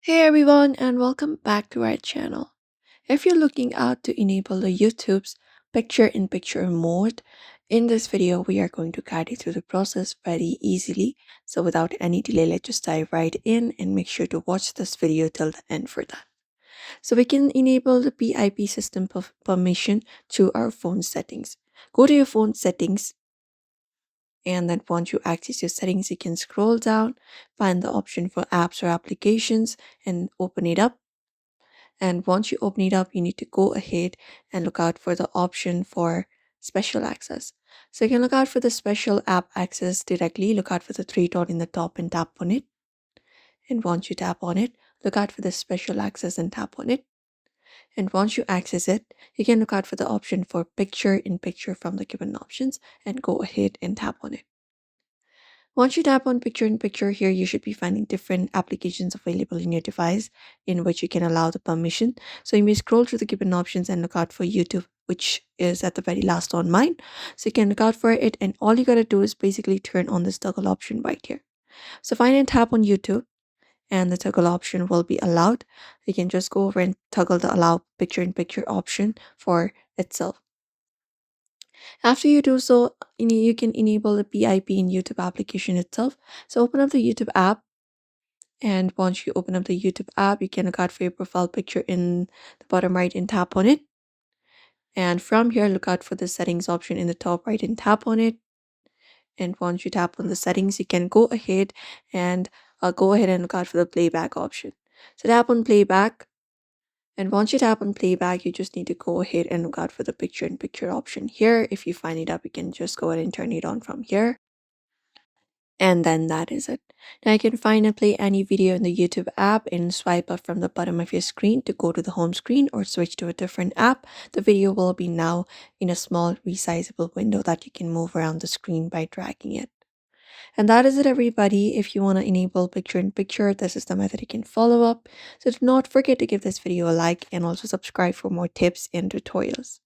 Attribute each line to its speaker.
Speaker 1: Hey everyone, and welcome back to our channel. If you're looking out to enable the YouTube's picture in picture mode, in this video we are going to guide you through the process very easily. So without any delay, let's just dive right in and make sure to watch this video till the end for that. So we can enable the PIP system permission to our phone settings. Go to your phone settings, and then once you access your settings, you can scroll down, find the option for apps or applications, and open it up. And once you open it up, you need to go ahead and look out for the option for special access. So you can look out for the special app access directly. Look out for the three dot in the top and tap on it. And once you tap on it, look out for the special access and tap on it. And once you access it, you can look out for the option for picture in picture from the given options and go ahead and tap on it. Once you tap on picture in picture here, you should be finding different applications available in your device in which you can allow the permission. So you may scroll through the given options and look out for YouTube, which is at the very last on mine. So you can look out for it, and all you gotta do is basically turn on this toggle option right here. So find and tap on YouTube, and the toggle option will be allowed. You can just go over and toggle the allow picture in picture option for itself. After you do so, you can enable the PIP in YouTube application itself. So open up the YouTube app, and once you open up the YouTube app, you can look out for your profile picture in the bottom right and tap on it. And from here, look out for the settings option in the top right and tap on it. And once you tap on the settings, you can go ahead and look out for the playback option. So tap on playback. And once you tap on playback, you just need to go ahead and look out for the picture in picture option here. If you find it up, you can just go ahead and turn it on from here. And then that is it. Now you can find and play any video in the YouTube app and swipe up from the bottom of your screen to go to the home screen or switch to a different app. The video will be now in a small resizable window that you can move around the screen by dragging it. And that is it, everybody. If you want to enable picture in picture, this is the method you can follow up. So do not forget to give this video a like and also subscribe for more tips and tutorials.